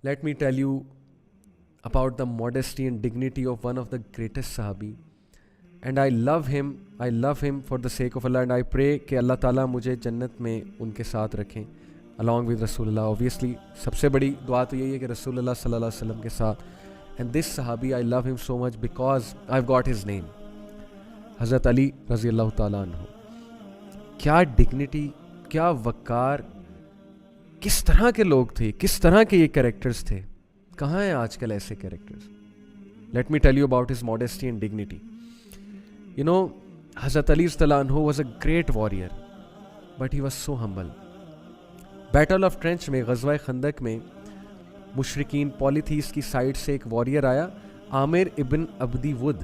let me tell you about the modesty and dignity of one of the greatest Sahabi. And I love him for the sake of Allah, and I pray کہ اللہ تعالیٰ مجھے جنت میں ان کے ساتھ رکھیں along with رسول اللہ. Obviously سب سے بڑی دعا تو یہی ہے کہ رسول اللہ صلی اللہ علیہ وسلم کے ساتھ. And this Sahabi, I love him so much because I've got his name. حضرت علی رضی اللہ تعالیٰ عنہ. کیا ڈگنیٹی, کیا وقار, کس طرح کے لوگ تھے, کس طرح کے یہ کریکٹرز تھے. کہاں ہیں آج کل ایسے characters. Let me tell you about his modesty and dignity. You know, Hazrat Ali anhu was a great warrior, but he was so humble. Battle of Trench میں, غزوہ خندق میں, مشرکین پالیتھیس کی سائڈ سے ایک واریر آیا, عامر ابن عبدی with,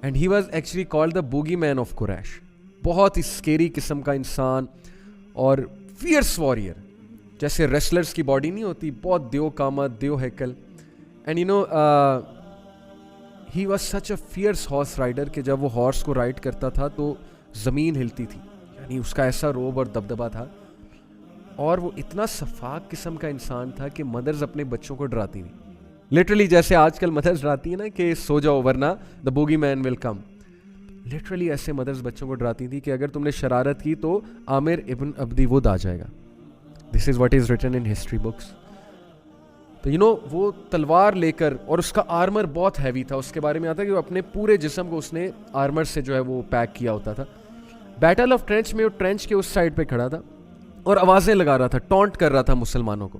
and he was actually called the boogeyman of Quraysh. بہت ہی اسکیری قسم کا انسان اور فیئرس واریر, جیسے ریسلرز کی باڈی نہیں ہوتی, بہت دیو قامت, دیو ہیکل. And you know he was such a fierce horse rider کہ جب وہ ہارس کو رائڈ کرتا تھا تو زمین ہلتی تھی, یعنی اس کا ایسا روب اور دبدبا تھا. اور وہ اتنا شفاق قسم کا انسان تھا کہ مدرز اپنے بچوں کو ڈراتی تھیں, لٹرلی جیسے آج کل مدرز ڈراتی ہیں نا کہ سو جاؤ ورنہ دا بوگی مین ول کم. لٹرلی ایسے مدرز بچوں کو ڈراتی تھی کہ اگر تم نے شرارت کی تو عامر ابن عبدی ود آ جائے گا. This is what is written in history books. تو یو نو وہ تلوار لے کر, اور اس کا آرمر بہت ہیوی تھا, اس کے بارے میں آتا ہے کہ وہ اپنے پورے جسم کو اس نے آرمر سے جو ہے وہ پیک کیا ہوتا تھا. بیٹل آف ٹرینچ میں وہ ٹرینچ کے اس سائڈ پہ کھڑا تھا اور آوازیں لگا رہا تھا, ٹونٹ کر رہا تھا مسلمانوں کو,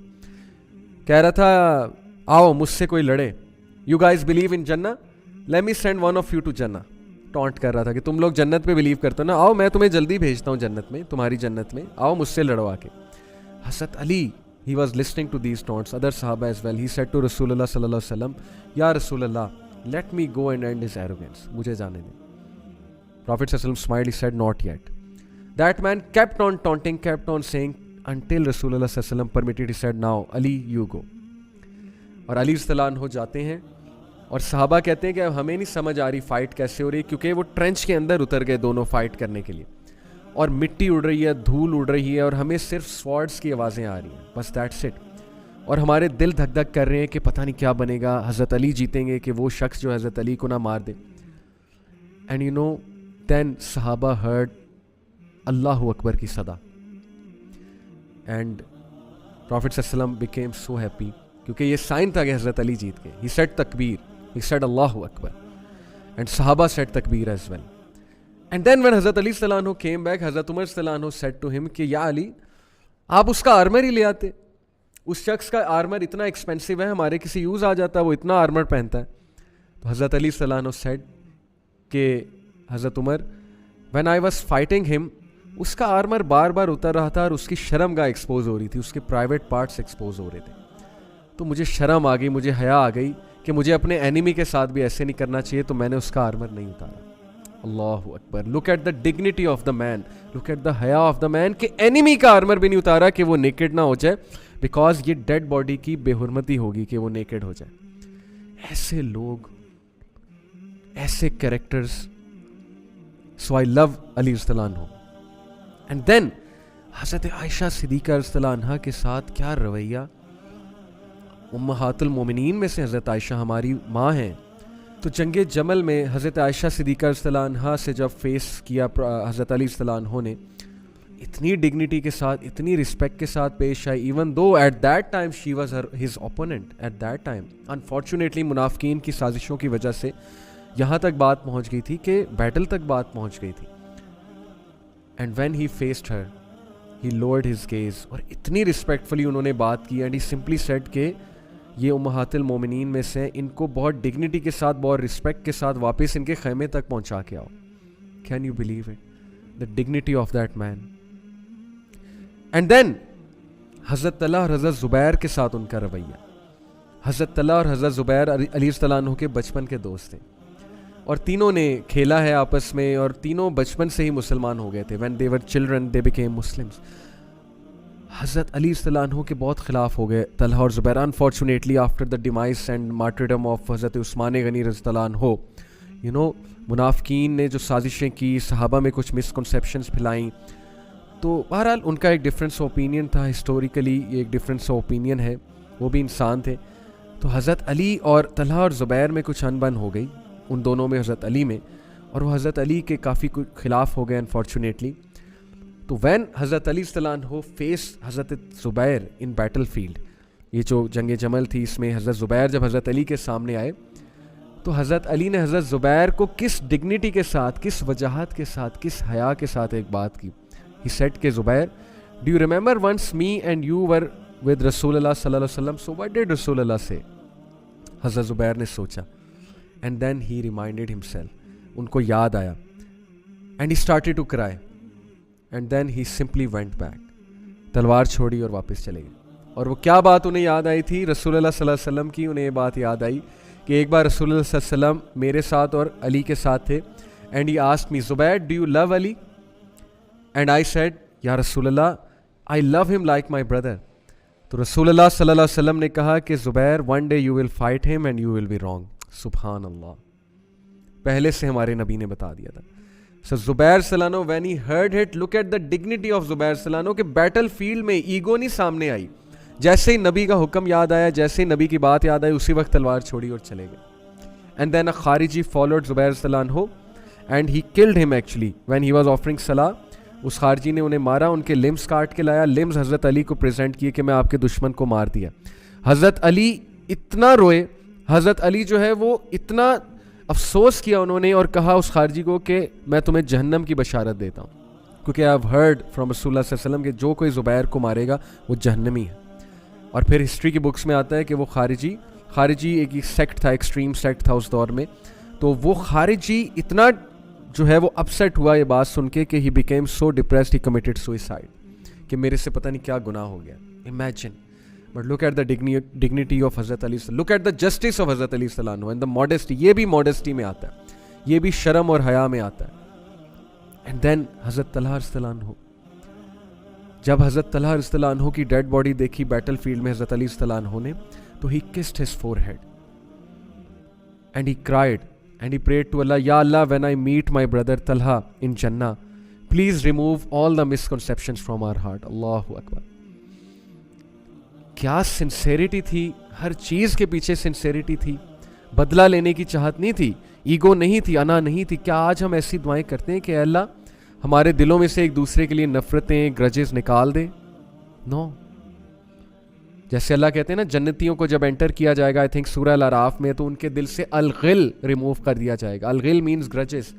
کہہ رہا تھا آؤ مجھ سے کوئی لڑے, you guys believe in jannah, let me send one of you to jannah. Taunt کر رہا تھا کہ تم لوگ جنت پہ بلیو کرتے ہو نا, آؤ میں تمہیں جلدی بھیجتا ہوں جنت میں, تمہاری جنت میں, آؤ مجھ سے لڑوا کے. حضرت علی, he was listening to these taunts, other Sahaba as well. He said to Rasulullah sallallahu alaihi wasallam, Ya Rasulullah, let me go and end his arrogance. مجھے جانے دیں. Prophet sallallahu alaihi wasallam smiled, he said, not yet. That man kept on taunting, kept on saying, until Rasulullah sallallahu alaihi wasallam permitted, he said, now Ali, you go. اور علی رضی اللہ عنہ جاتے ہیں, اور صحابہ کہتے ہیں کہ اب ہمیں نہیں سمجھ آ رہی فائٹ کیسے ہو رہی, کیونکہ وہ ٹرنچ کے اندر اتر گئے دونوں فائٹ کرنے کے لیے, اور مٹی اڑ رہی ہے, دھول اڑ رہی ہے, اور ہمیں صرف سوارڈز کی آوازیں آ رہی ہیں, بس دیٹس اٹ. اور ہمارے دل دھک دھک کر رہے ہیں کہ پتہ نہیں کیا بنے گا, حضرت علی جیتیں گے کہ وہ شخص جو حضرت علی کو نہ مار دے. اینڈ یو نو دین صحابہ ہرڈ اللہ اکبر کی صدا, اینڈ پروفٹ صلی اللہ علیہ وسلم بیکیم سو ہیپی, کیونکہ یہ سائن تھا کہ حضرت علی جیت گئے. He said takbir, he said Allah Akbar, and Sahaba said takbir as well. And then when حضرت علی صلی اللہ عنہ came back, حضرت عمر صلی اللہ عنہ said to him کہ یا علی, آپ اس کا آرمر ہی لے آتے, اس شخص کا آرمر اتنا ایکسپینسو ہے, ہمارے کسی یوز آ جاتا, وہ اتنا آرمر پہنتا ہے. تو حضرت علی صلی اللہ عنہ said کہ حضرت عمر, when I was fighting him, اس کا آرمر بار بار اتر رہا تھا اور اس کی شرم گاہ ایکسپوز ہو رہی تھی, اس کے پرائیویٹ پارٹس ایکسپوز ہو رہے تھے. تو مجھے شرم آ گئی, مجھے حیا آ گئی کہ مجھے اپنے اینیمی کے ساتھ بھی ایسے نہیں کرنا چاہیے, تو میں نے اس کا آرمر نہیں اتارا. اللہ اکبر. Look at the dignity of the man, look at the حیا آف دا مین, کہ اینیمی کا آرمر بھی نہیں اتارا کہ وہ نیکڈ نہ ہو جائے, بیکاز یہ ڈیڈ باڈی کی بے حرمتی ہوگی کہ وہ نیکڈ ہو جائے. ایسے لوگ, ایسے کریکٹرز. سو آئی لو علی رضی اللہ عنہ. اینڈ دین حضرت عائشہ صدیقہ رضی اللہ عنہا کے ساتھ کیا رویہ. امہات المومنین میں سے حضرت عائشہ ہماری ماں ہیں, تو جنگ جمل میں حضرت عائشہ صدیقہ رضی اللہ عنہا سے جب فیس کیا حضرت علی رضی اللہ عنہ نے, اتنی ڈگنیٹی کے ساتھ, اتنی رسپیکٹ کے ساتھ پیش آئی, even though at that time she was his opponent at that time. Unfortunately منافقین کی سازشوں کی وجہ سے یہاں تک بات پہنچ گئی تھی کہ بیٹل تک بات پہنچ گئی تھی. And when he faced her, he lowered his gaze, اور اتنی رسپیکٹفلی انہوں نے بات کی, اینڈ ہی سمپلی سیڈ کہ یہ امہات المومنین میں سے, ان کو بہت ڈگنیٹی کے ساتھ, بہت رسپیکٹ کے ساتھ واپس ان کے خیمے تک پہنچا کے آؤ. Can you believe it, the dignity of that man. And then Hazrat Talha اور حضرت زبیر کے ساتھ ان کا رویہ. حضرت طلحہ اور حضرت زبیر علی رضی اللہ عنہ کے بچپن کے دوست تھے, اور تینوں نے کھیلا ہے آپس میں, اور تینوں بچپن سے ہی مسلمان ہو گئے تھے. When they were children they became Muslims. حضرت علی رضی اللہ عنہ کے بہت خلاف ہو گئے طلحہ اور Zubair, unfortunately after the demise and martyrdom of Hazrat Usman غنی رضی اللہ عنہ. یو نو منافقین نے جو سازشیں کی, صحابہ میں کچھ مسکنسیپشنز پھیلائیں, تو بہرحال ان کا ایک ڈفرینس اوپینین تھا. ہسٹوریکلی یہ ایک ڈفرینس اوپینین ہے, وہ بھی انسان تھے. تو حضرت علی اور طلحہ اور زبیر میں کچھ انبن ہو گئی, ان دونوں میں, حضرت علی میں, اور وہ حضرت علی کے کافی خلاف ہو گئے انفارچونیٹلی. تو وین حضرت علی صلی اللہ عنہ فیس حضرت زبیر ان بیٹل فیلڈ, یہ جو جنگ جمل تھی اس میں حضرت زبیر جب حضرت علی کے سامنے آئے تو حضرت علی نے حضرت زبیر کو کس ڈگنیٹی کے ساتھ, کس وجاہت کے ساتھ, کس حیا کے ساتھ ایک بات کی. ہی سیڈ کہ Zubair, do you remember once me and you were with Rasool Allah صلی اللہ علیہ وسلم, سو واٹ ڈیڈ رسول اللہ سے. حضرت زبیر نے سوچا, and then he reminded himself, ان کو یاد آیا, and he started to cry, and then he simply went back, تلوار چھوڑی اور واپس چلے گئے. اور وہ کیا بات انہیں یاد آئی تھی, رسول اللہ صلی اللہ علیہ وسلم کی. انہیں یہ بات یاد آئی کہ ایک بار رسول اللہ صلی اللہ علیہ وسلم میرے ساتھ اور علی کے ساتھ تھے, and he asked me, Zubair do you love Ali, and I said یا رسول اللہ آئی لو ہم لائک مائی بردر. تو رسول اللہ صلی اللہ علیہ وسلم نے کہا کہ Zubair one day you will fight him and you will be wrong. سبحان اللہ, پہلے سے ہمارے نبی نے بتا دیا تھا. سو زبیر صلی اللہ عنہ when he heard it, look at the dignity of Zubair صلی اللہ عنہ, کہ بیٹل فیلڈ میں ایگو نہیں سامنے آئی. جیسے ہی نبی کا حکم یاد آیا, جیسے ہی نبی کی بات یاد آئی, اسی وقت تلوار چھوڑی اور چلے گئے. اینڈ دین اے خارجی فالوڈ زبیر صلی اللہ عنہ اینڈ ہی کلڈ ہم actually when he was offering صلاح. اس خارجی نے انہیں مارا, ان کے لمز کاٹ کے لایا, لمز حضرت علی کو پریزنٹ کیے کہ میں آپ کے دشمن کو مار دیا. حضرت علی اتنا روئے, حضرت علی جو ہے وہ اتنا افسوس کیا انہوں نے, اور کہا اس خارجی کو کہ میں تمہیں جہنم کی بشارت دیتا ہوں, کیونکہ آئی ہیو ہرڈ فرام رسول اللہ صلی اللہ علیہ وسلم کہ جو کوئی زبیر کو مارے گا وہ جہنمی ہے. اور پھر ہسٹری کی بکس میں آتا ہے کہ وہ خارجی ایک سیکٹ تھا, ایکسٹریم سیکٹ تھا اس دور میں. تو وہ خارجی اتنا جو ہے وہ اپسیٹ ہوا یہ بات سن کے کہ he became so depressed, he committed suicide, کہ میرے سے پتہ نہیں کیا گناہ ہو گیا. Imagine, but look at the dignity of Hazrat Ali, look at the justice of Hazrat Ali صلی اللہ عنہ, اینڈ دا ماڈesty, یہ بھی ماڈesty میں آتا ہے, یہ بھی شرم اور حیا میں آتا ہے. اینڈ دین حضرت طلحہ رضی اللہ عنہ, جب حضرت طلحہ رضی اللہ عنہ کی ڈیڈ باڈی دیکھی بیٹل فیلڈ میں حضرت علی رضی اللہ عنہ نے, تو he kissed his forehead and he cried and he prayed to Allah, یا Allah when I met my brother Talha in جنہ, please remove all the misconceptions from our heart. اللہ اکبر, کیا سنسیریٹی تھی, ہر چیز کے پیچھے سنسیریٹی تھی, بدلہ لینے کی چاہت نہیں تھی, ایگو نہیں تھی, انا نہیں تھی. کیا آج ہم ایسی دعائیں کرتے ہیں کہ اے اللہ ہمارے دلوں میں سے ایک دوسرے کے لیے نفرتیں, گرجز نکال دے؟ نو. جیسے اللہ کہتے ہیں نا جنتیوں کو جب انٹر کیا جائے گا, آئی تھنک سورہ الاعراف میں, تو ان کے دل سے الغل ریموو کر دیا جائے گا. الغل مینز گرجز,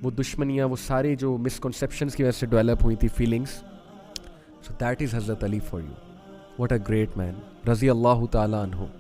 وہ دشمنیاں, وہ سارے جو مسکنسیپشنز کی وجہ سے ڈیولپ ہوئی تھی feelings. So that is Hazrat Ali for you. What a great man, رضی اللہ تعالیٰ عنہ.